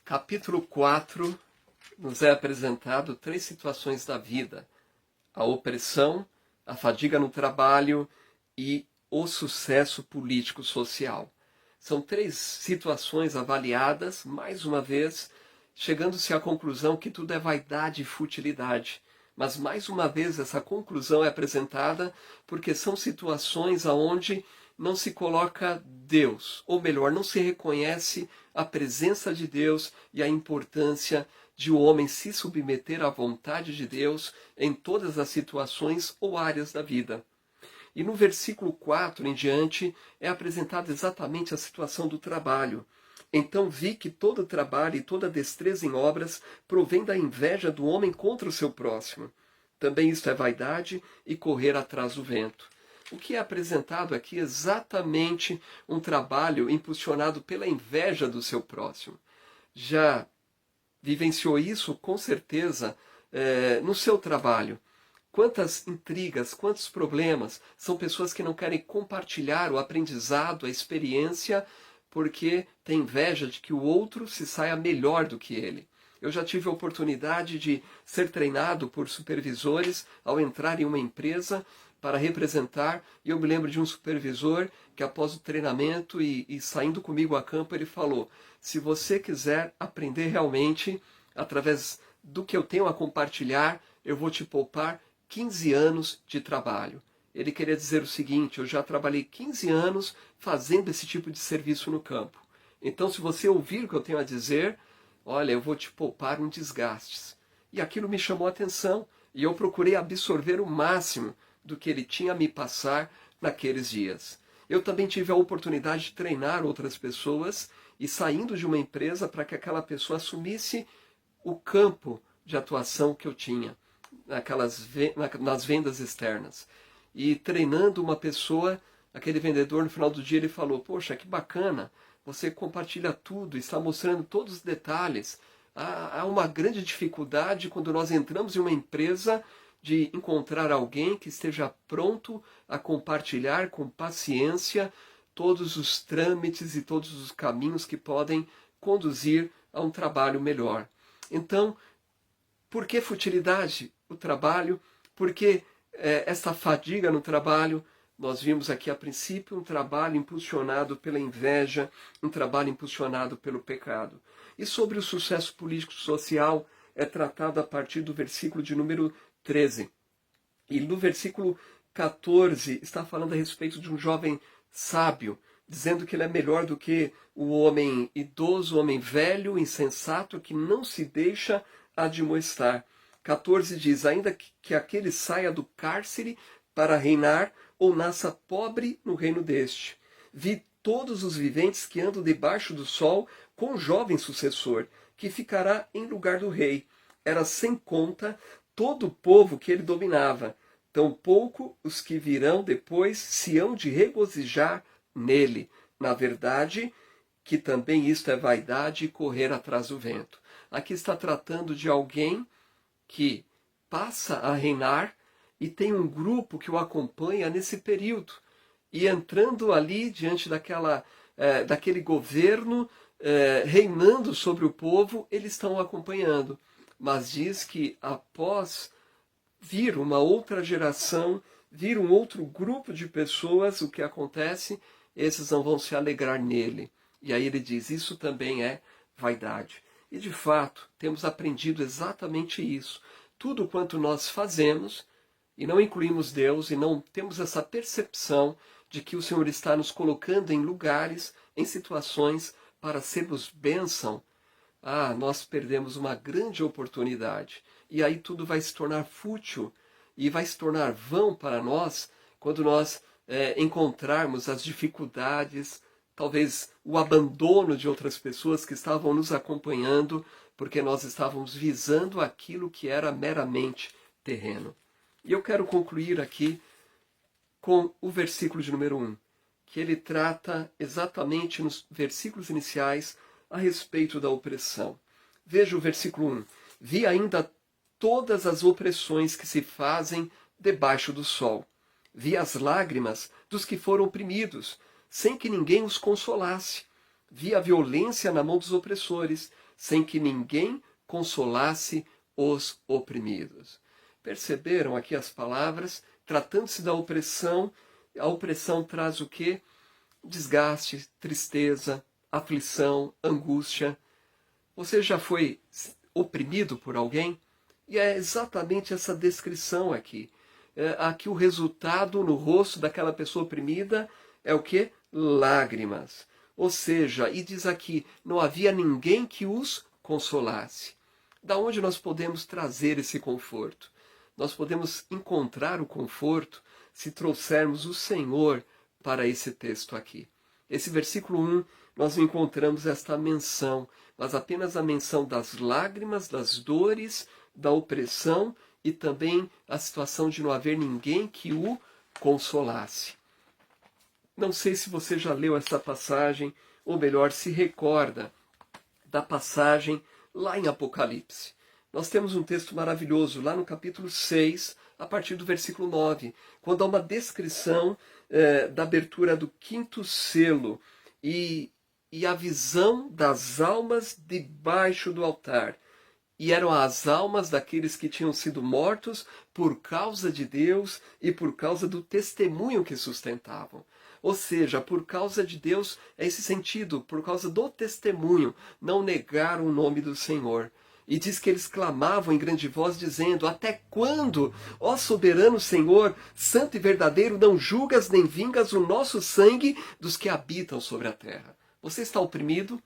Capítulo 4 nos é apresentado três situações da vida: a opressão, a fadiga no trabalho e o sucesso político-social. São três situações avaliadas, mais uma vez, chegando-se à conclusão que tudo é vaidade e futilidade. Mas, mais uma vez, essa conclusão é apresentada porque são situações onde não se coloca Deus, ou melhor, não se reconhece a presença de Deus e a importância de o homem se submeter à vontade de Deus em todas as situações ou áreas da vida. E no versículo 4 em diante é apresentada exatamente a situação do trabalho. Então vi que todo trabalho e toda destreza em obras provém da inveja do homem contra o seu próximo. Também isto é vaidade e correr atrás do vento. O que é apresentado aqui é exatamente um trabalho impulsionado pela inveja do seu próximo. Já vivenciou isso, com certeza, no seu trabalho. Quantas intrigas, quantos problemas, são pessoas que não querem compartilhar o aprendizado, a experiência, porque tem inveja de que o outro se saia melhor do que ele. Eu já tive a oportunidade de ser treinado por supervisores ao entrar em uma empresa para representar, e eu me lembro de um supervisor que após o treinamento e saindo comigo a campo, ele falou: se você quiser aprender realmente, através do que eu tenho a compartilhar, eu vou te poupar 15 anos de trabalho. Ele queria dizer o seguinte: eu já trabalhei 15 anos fazendo esse tipo de serviço no campo. Então, se você ouvir o que eu tenho a dizer, olha, eu vou te poupar um desgastes. E aquilo me chamou a atenção, e eu procurei absorver o máximo do que ele tinha a me passar naqueles dias. Eu também tive a oportunidade de treinar outras pessoas e saindo de uma empresa para que aquela pessoa assumisse o campo de atuação que eu tinha nas vendas externas. E treinando uma pessoa, aquele vendedor no final do dia ele falou: poxa, que bacana, você compartilha tudo, está mostrando todos os detalhes. Há uma grande dificuldade quando nós entramos em uma empresa de encontrar alguém que esteja pronto a compartilhar com paciência todos os trâmites e todos os caminhos que podem conduzir a um trabalho melhor. Então, por que futilidade o trabalho? Por que essa fadiga no trabalho? Nós vimos aqui a princípio um trabalho impulsionado pela inveja, um trabalho impulsionado pelo pecado. E sobre o sucesso político-social é tratado a partir do versículo de número 13. E no versículo 14 está falando a respeito de um jovem sábio, dizendo que ele é melhor do que o homem idoso, o homem velho, insensato, que não se deixa admoestar. 14 diz: ainda que aquele saia do cárcere para reinar, ou nasça pobre no reino deste. Vi todos os viventes que andam debaixo do sol com um jovem sucessor, que ficará em lugar do rei. Era sem conta todo o povo que ele dominava. Tampouco os que virão depois se hão de regozijar nele. Na verdade, que também isto é vaidade e correr atrás do vento. Aqui está tratando de alguém que passa a reinar e tem um grupo que o acompanha nesse período. E entrando ali diante daquele governo, reinando sobre o povo, eles estão o acompanhando. Mas diz que após vir uma outra geração, vir um outro grupo de pessoas, o que acontece? Esses não vão se alegrar nele. E aí ele diz: isso também é vaidade. E de fato, temos aprendido exatamente isso. Tudo quanto nós fazemos, e não incluímos Deus, e não temos essa percepção de que o Senhor está nos colocando em lugares, em situações, para sermos bênção, nós perdemos uma grande oportunidade. E aí tudo vai se tornar fútil e vai se tornar vão para nós quando nós encontrarmos as dificuldades, talvez o abandono de outras pessoas que estavam nos acompanhando, porque nós estávamos visando aquilo que era meramente terreno. E eu quero concluir aqui com o versículo de número 1, que ele trata exatamente nos versículos iniciais a respeito da opressão. Veja o versículo 1. Vi ainda todas as opressões que se fazem debaixo do sol. Vi as lágrimas dos que foram oprimidos, sem que ninguém os consolasse. Vi a violência na mão dos opressores, sem que ninguém consolasse os oprimidos. Perceberam aqui as palavras? Tratando-se da opressão, a opressão traz o quê? Desgaste, tristeza, aflição, angústia. Você já foi oprimido por alguém? E é exatamente essa descrição aqui. Aqui o resultado no rosto daquela pessoa oprimida é o quê? Lágrimas. Ou seja, e diz aqui, não havia ninguém que os consolasse. Da onde nós podemos trazer esse conforto? Nós podemos encontrar o conforto se trouxermos o Senhor para esse texto aqui. Esse versículo 1, nós não encontramos esta menção, mas apenas a menção das lágrimas, das dores, da opressão e também a situação de não haver ninguém que o consolasse. Não sei se você já leu essa passagem, ou melhor, se recorda da passagem lá em Apocalipse. Nós temos um texto maravilhoso lá no capítulo 6, a partir do versículo 9, quando há uma descrição da abertura do 5º selo e a visão das almas debaixo do altar. E eram as almas daqueles que tinham sido mortos por causa de Deus e por causa do testemunho que sustentavam. Ou seja, por causa de Deus, é esse sentido, por causa do testemunho, não negaram o nome do Senhor. E diz que eles clamavam em grande voz, dizendo: até quando, ó soberano Senhor, santo e verdadeiro, não julgas nem vingas o nosso sangue dos que habitam sobre a terra? Você está oprimido?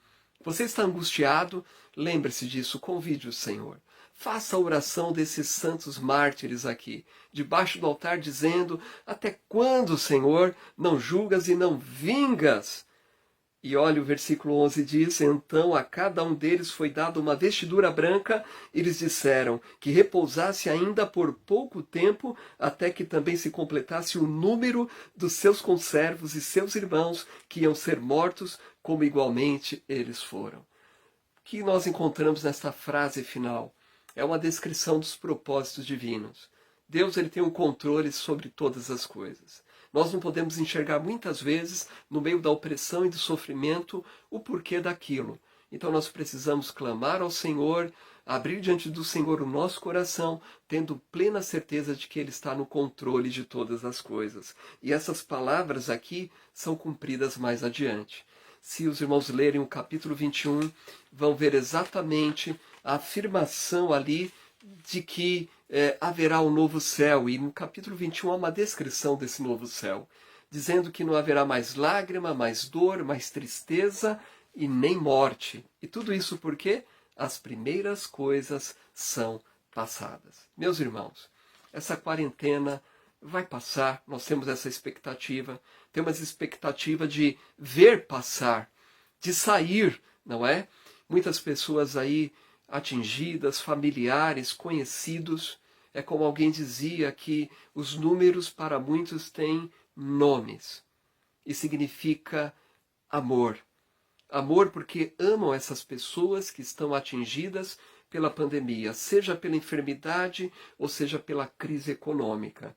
Você está angustiado? Lembre-se disso, convide o Senhor. Faça a oração desses santos mártires aqui, debaixo do altar, dizendo: até quando, Senhor, não julgas e não vingas? E olha, o versículo 11 diz: então a cada um deles foi dada uma vestidura branca, e eles disseram que repousasse ainda por pouco tempo, até que também se completasse o número dos seus conservos e seus irmãos, que iam ser mortos, como igualmente eles foram. O que nós encontramos nesta frase final? É uma descrição dos propósitos divinos. Deus, ele tem um controle sobre todas as coisas. Nós não podemos enxergar muitas vezes, no meio da opressão e do sofrimento, o porquê daquilo. Então nós precisamos clamar ao Senhor, abrir diante do Senhor o nosso coração, tendo plena certeza de que Ele está no controle de todas as coisas. E essas palavras aqui são cumpridas mais adiante. Se os irmãos lerem o capítulo 21, vão ver exatamente a afirmação ali de que haverá um novo céu. E no capítulo 21 há uma descrição desse novo céu, dizendo que não haverá mais lágrima, mais dor, mais tristeza e nem morte. E tudo isso porque as primeiras coisas são passadas. Meus irmãos, essa quarentena vai passar, nós temos essa expectativa, temos a expectativa de ver passar, de sair, não é? Muitas pessoas aí atingidas, familiares, conhecidos. É como alguém dizia que os números para muitos têm nomes. E significa amor. Amor porque amam essas pessoas que estão atingidas pela pandemia, seja pela enfermidade ou seja pela crise econômica.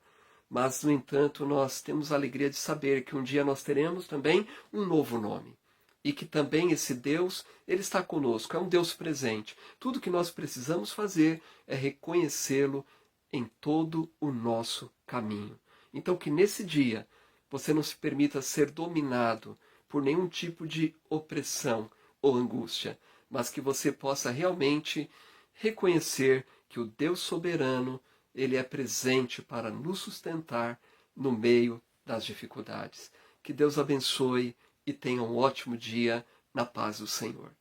Mas, no entanto, nós temos a alegria de saber que um dia nós teremos também um novo nome. E que também esse Deus, ele está conosco, é um Deus presente. Tudo que nós precisamos fazer é reconhecê-lo em todo o nosso caminho. Então que nesse dia você não se permita ser dominado por nenhum tipo de opressão ou angústia, mas que você possa realmente reconhecer que o Deus soberano, ele é presente para nos sustentar no meio das dificuldades. Que Deus abençoe e tenha um ótimo dia na paz do Senhor.